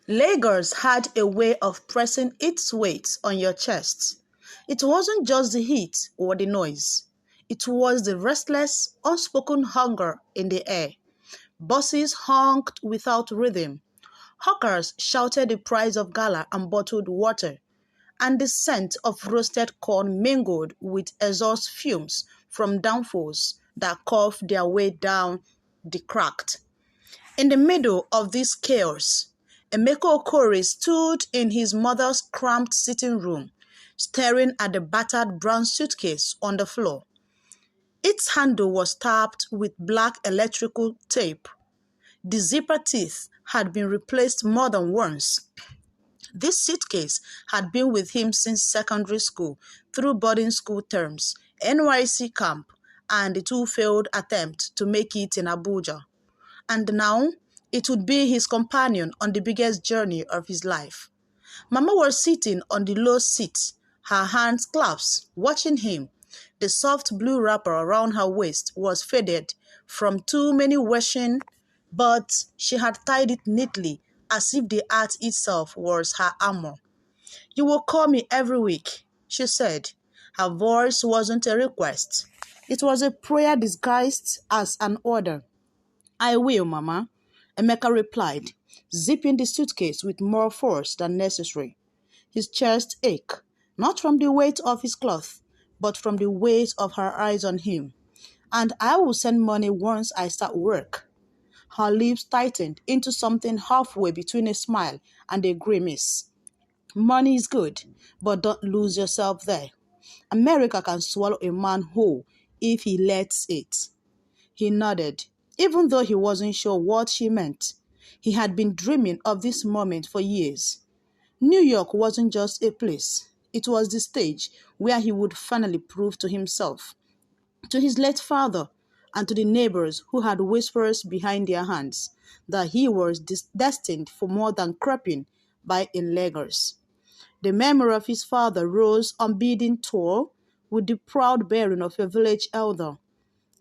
Lagos had a way of pressing its weight on your chest. It wasn't just the heat or the noise. It was the restless, unspoken hunger in the air. Buses honked without rhythm. Hawkers shouted the price of gala and bottled water, and the scent of roasted corn mingled with exhaust fumes from downfalls that carved their way down the cracked. In the middle of this chaos, Emeka Okori stood in his mother's cramped sitting room, staring at the battered brown suitcase on the floor. Its handle was tapped with black electrical tape. The zipper teeth had been replaced more than once. This suitcase had been with him since secondary school, through boarding school terms, NYC camp, and the two failed attempts to make it in Abuja. And now, it would be his companion on the biggest journey of his life. Mama was sitting on the low seat, her hands clasped, watching him. The soft blue wrapper around her waist was faded from too many washing, but she had tied it neatly as if the art itself was her armor. "You will call me every week," she said. Her voice wasn't a request. It was a prayer disguised as an order. "I will, Mama," Emeka replied, zipping the suitcase with more force than necessary. His chest ached, not from the weight of his cloth, but from the weight of her eyes on him. "And I will send money once I start work." Her lips tightened into something halfway between a smile and a grimace. "Money is good, but don't lose yourself there. America can swallow a man whole if he lets it." He nodded, even though he wasn't sure what she meant. He had been dreaming of this moment for years. New York wasn't just a place. It was the stage where he would finally prove to himself, to his late father, and to the neighbors who had whispers behind their hands, that he was destined for more than creeping by in Lagos. The memory of his father rose unbidden tall with the proud bearing of a village elder.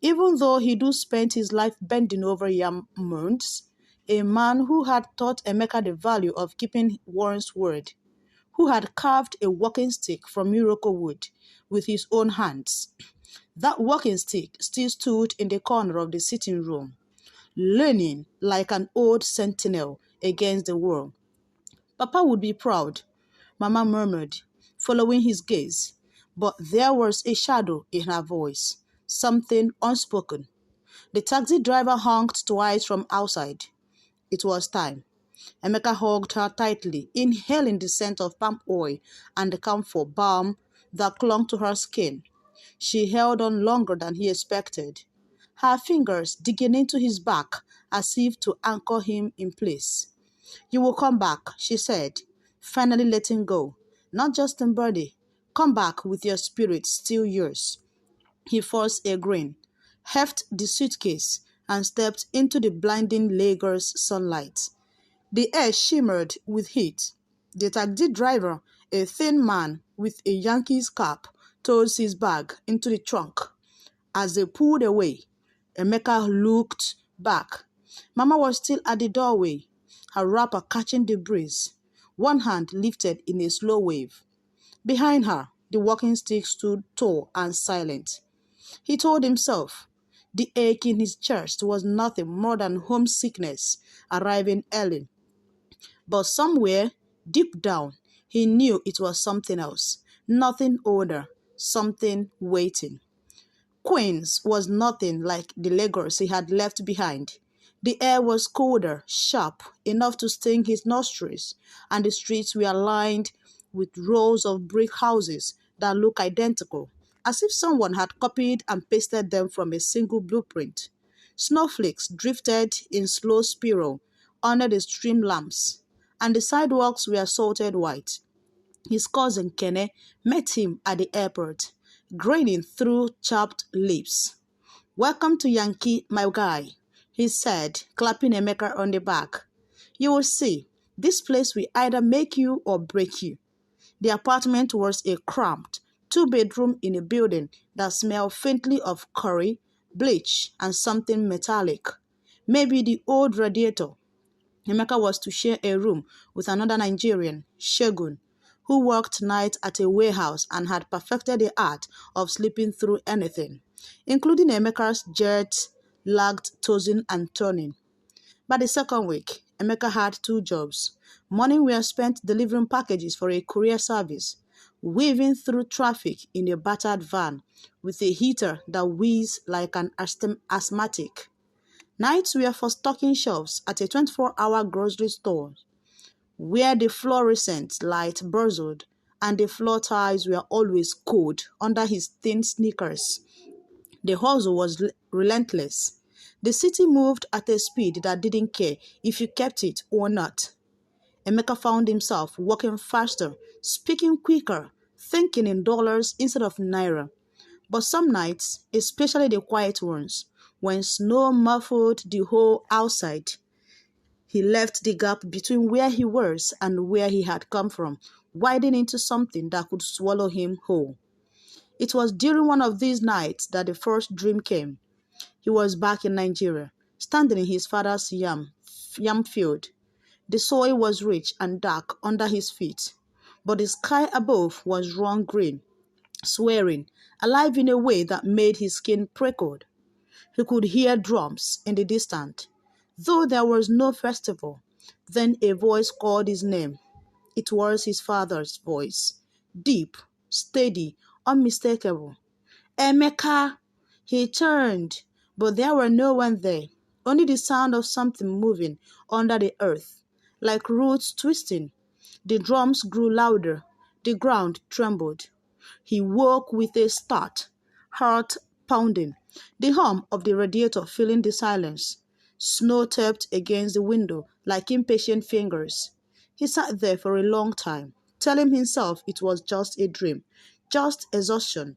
Even though he do spent his life bending over yam mounds, a man who had taught Emeka the value of keeping one's word, who had carved a walking stick from Morocco wood with his own hands. That walking stick still stood in the corner of the sitting room, leaning like an old sentinel against the wall. "Papa would be proud," Mama murmured, following his gaze, but there was a shadow in her voice, something unspoken. The taxi driver honked twice from outside. It was time. Emeka hugged her tightly, inhaling the scent of palm oil and the camphor balm that clung to her skin. She held on longer than he expected, her fingers digging into his back as if to anchor him in place. "You will come back," she said, finally letting go. "Not just in body. Come back with your spirit still yours." He forced a grin, heft the suitcase, and stepped into the blinding Lagos sunlight. The air shimmered with heat. The taxi driver, a thin man with a Yankees cap, tossed his bag into the trunk. As they pulled away, Emeka looked back. Mama was still at the doorway, her wrapper catching the breeze, one hand lifted in a slow wave. Behind her, the walking stick stood tall and silent. He told himself the ache in his chest was nothing more than homesickness arriving early. But somewhere, deep down, he knew it was something else, nothing older, something waiting. Queens was nothing like the Lagos he had left behind. The air was colder, sharp, enough to sting his nostrils, and the streets were lined with rows of brick houses that looked identical, as if someone had copied and pasted them from a single blueprint. Snowflakes drifted in slow spiral under the stream lamps, and the sidewalks were salted white. His cousin Kene met him at the airport, grinning through chapped lips. "Welcome to Yankee, my guy," he said, clapping Emeka on the back. "You will see, this place will either make you or break you." The apartment was a cramped two-bedroom in a building that smelled faintly of curry, bleach, and something metallic. Maybe the old radiator. Emeka was to share a room with another Nigerian, Shegun, who worked nights at a warehouse and had perfected the art of sleeping through anything, including Emeka's jet-lagged tossing and turning. By the second week, Emeka had two jobs. Morning were spent delivering packages for a courier service, weaving through traffic in a battered van with a heater that wheezed like an asthmatic. Nights were for stocking shelves at a 24-hour grocery store, where the fluorescent light buzzed and the floor tiles were always cold under his thin sneakers. The hustle was relentless. The city moved at a speed that didn't care if you kept it or not. Emeka found himself walking faster, speaking quicker, thinking in dollars instead of naira. But some nights, especially the quiet ones, when snow muffled the whole outside, he left the gap between where he was and where he had come from, widening into something that could swallow him whole. It was during one of these nights that the first dream came. He was back in Nigeria, standing in his father's yam field. The soil was rich and dark under his feet, but the sky above was raw green, swearing, alive in a way that made his skin prickle. He could hear drums in the distance, though there was no festival. Then a voice called his name. It was his father's voice, deep, steady, unmistakable. Emeka! He turned, but there were no one there, only the sound of something moving under the earth, like roots twisting. The drums grew louder, the ground trembled. He woke with a start, heart pounding, the hum of the radiator filling the silence. Snow tapped against the window like impatient fingers. He sat there for a long time, telling himself it was just a dream, just exhaustion,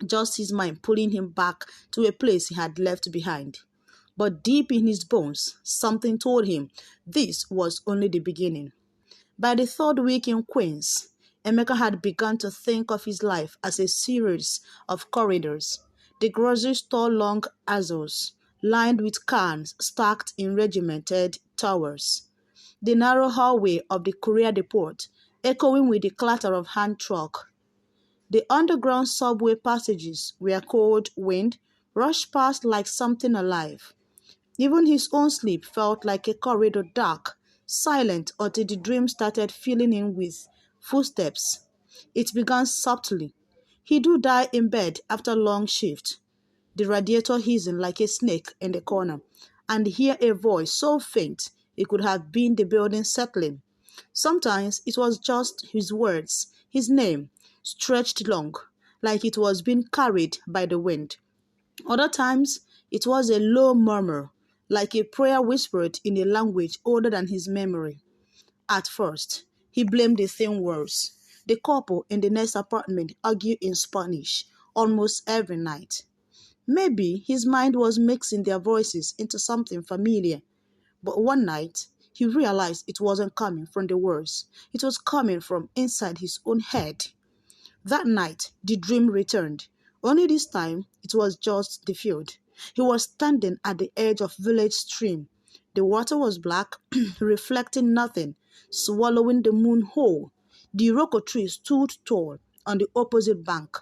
just his mind pulling him back to a place he had left behind. But deep in his bones, something told him this was only the beginning. By the third week in Queens, Emeka had begun to think of his life as a series of corridors. The grocery store long aisles, lined with cans stacked in regimented towers. The narrow hallway of the courier depot, echoing with the clatter of hand truck. The underground subway passages where cold wind rushed past like something alive. Even his own sleep felt like a corridor, dark, silent until the dream started filling in with footsteps. It began subtly. He do die in bed after long shift, the radiator hissing like a snake in the corner, and hear a voice so faint it could have been the building settling. Sometimes it was just his words, his name, stretched long, like it was being carried by the wind. Other times, it was a low murmur, like a prayer whispered in a language older than his memory. At first, he blamed the thin words. The couple in the next apartment argued in Spanish almost every night. Maybe his mind was mixing their voices into something familiar. But one night, he realized it wasn't coming from the words. It was coming from inside his own head. That night, the dream returned. Only this time, it was just the field. He was standing at the edge of village stream. The water was black, reflecting nothing, swallowing the moon whole. The iroko tree stood tall on the opposite bank,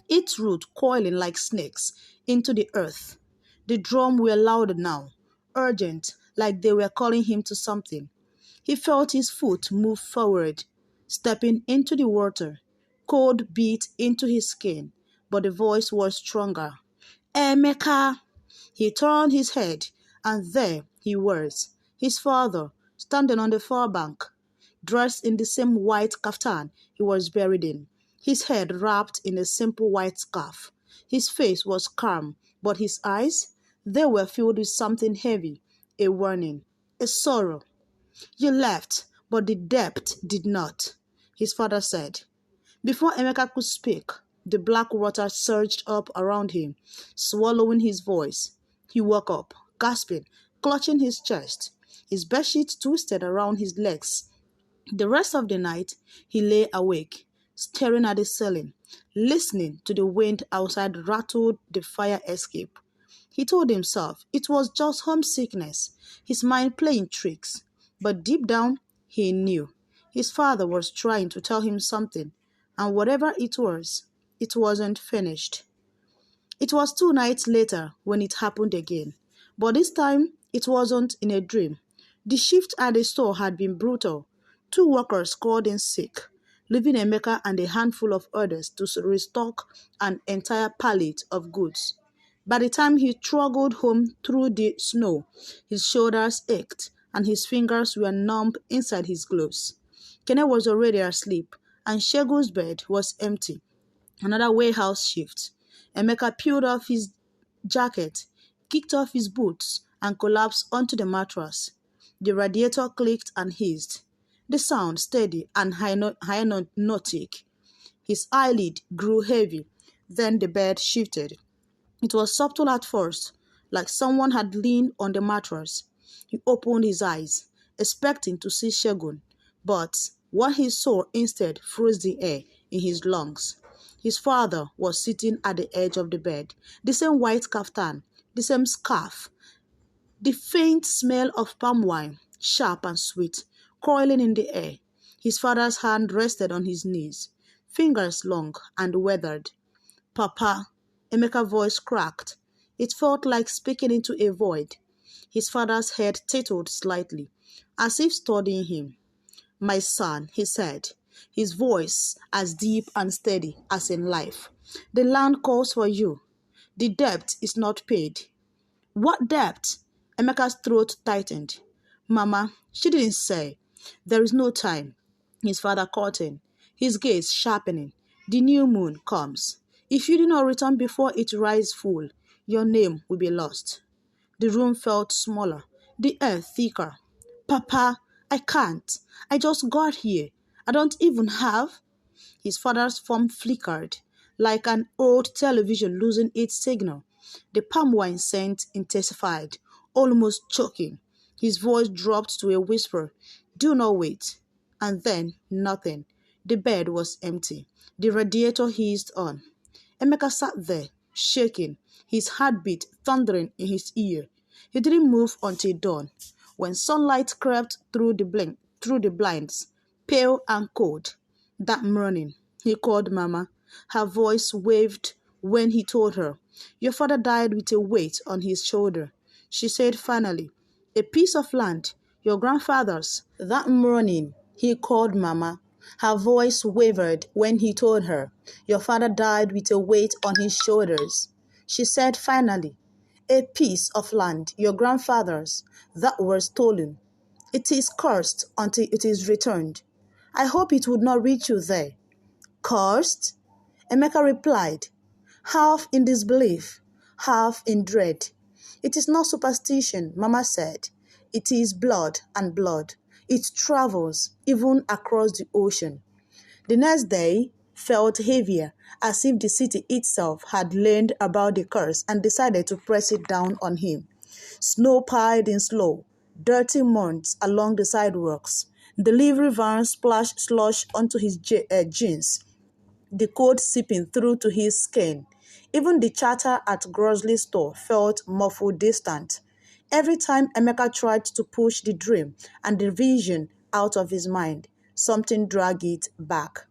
its root coiling like snakes into the earth. The drums were louder now, urgent, like they were calling him to something. He felt his foot move forward, stepping into the water. Cold beat into his skin, but the voice was stronger. Emeka! He turned his head, and there he was, his father, standing on the far bank, dressed in the same white kaftan he was buried in, his head wrapped in a simple white scarf. His face was calm, but his eyes, they were filled with something heavy, a warning, a sorrow. You left, but the depth did not, his father said. Before Emeka could speak, the black water surged up around him, swallowing his voice. He woke up, gasping, clutching his chest. His bedsheet twisted around his legs. The rest of the night, he lay awake, staring at the ceiling, listening to the wind outside rattle the fire escape. He told himself it was just homesickness, his mind playing tricks. But deep down, he knew his father was trying to tell him something, and whatever it wasn't finished. It was 2 nights later when it happened again, but this time it wasn't in a dream. The shift at the store had been brutal. 2 workers called in sick, leaving Emeka and a handful of others to restock an entire pallet of goods. By the time he struggled home through the snow, his shoulders ached and his fingers were numb inside his gloves. Kene was already asleep, and Shegu's bed was empty. Another warehouse shift. Emeka peeled off his jacket, kicked off his boots, and collapsed onto the mattress. The radiator clicked and hissed, the sound steady and hypnotic. His eyelid grew heavy. Then the bed shifted. It was subtle at first, like someone had leaned on the mattress. He opened his eyes, expecting to see Shegun, but what he saw instead froze the air in his lungs. His father was sitting at the edge of the bed, the same white kaftan, the same scarf, the faint smell of palm wine, sharp and sweet, coiling in the air. His father's hand rested on his knees, fingers long and weathered. "Papa," Emeka's voice cracked. It felt like speaking into a void. His father's head tilted slightly, as if studying him. "My son," he said, his voice as deep and steady as in life. "The land calls for you. The debt is not paid." "What debt?" Emeka's throat tightened. "Mama, she didn't say. There is no time." His father caught in, his gaze sharpening. "The new moon comes. If you do not return before it rises full, your name will be lost." The room felt smaller, the air thicker. "Papa, I can't. I just got here. I don't even have—" His father's form flickered, like an old television losing its signal. The palm wine scent intensified, almost choking. His voice dropped to a whisper. "Do not wait." And then nothing. The bed was empty. The radiator hissed on. Emeka sat there, shaking, his heartbeat thundering in his ear. He didn't move until dawn, when sunlight crept through the blinds, pale and cold. That morning, he called Mama. Her voice waved when he told her, "Your father died with a weight on his shoulder." She said finally, "A piece of land, your grandfather's." That morning, he called Mama. Her voice wavered when he told her, "Your father died with a weight on his shoulders." She said finally, "A piece of land, your grandfather's, that was stolen. It is cursed until it is returned. I hope it would not reach you there." "Cursed?" Emeka replied, half in disbelief, half in dread. "It is not superstition," Mama said. "It is blood and blood. It travels even across the ocean." The next day felt heavier, as if the city itself had learned about the curse and decided to press it down on him. Snow piled in slow, dirty mounds along the sidewalks. Delivery vans splashed slush onto his jeans, the cold seeping through to his skin. Even the chatter at grocery store felt muffled distant. Every time Emeka tried to push the dream and the vision out of his mind, something dragged it back.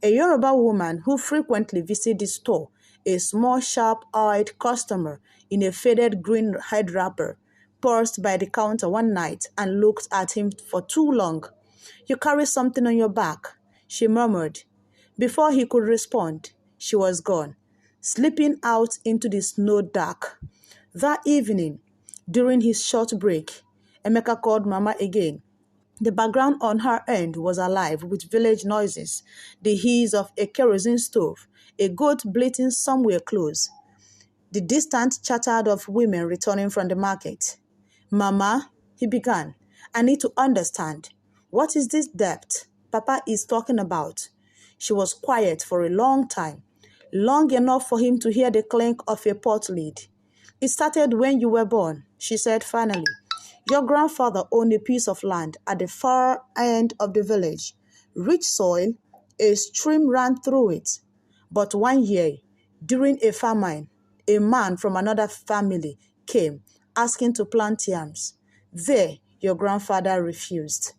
A Yoruba woman who frequently visited the store, a small sharp-eyed customer in a faded green head wrapper, paused by the counter one night and looked at him for too long. "You carry something on your back," she murmured. Before he could respond, she was gone, slipping out into the snow dark. That evening, during his short break, Emeka called Mama again. The background on her end was alive with village noises, the hiss of a kerosene stove, a goat bleating somewhere close, the distant chatter of women returning from the market. "Mama," he began, "I need to understand. What is this debt Papa is talking about?" She was quiet for a long time, long enough for him to hear the clink of a pot lid. "It started when you were born," she said finally. "Your grandfather owned a piece of land at the far end of the village. Rich soil, a stream ran through it. But one year, during a famine, a man from another family came asking to plant yams. There, Your grandfather refused.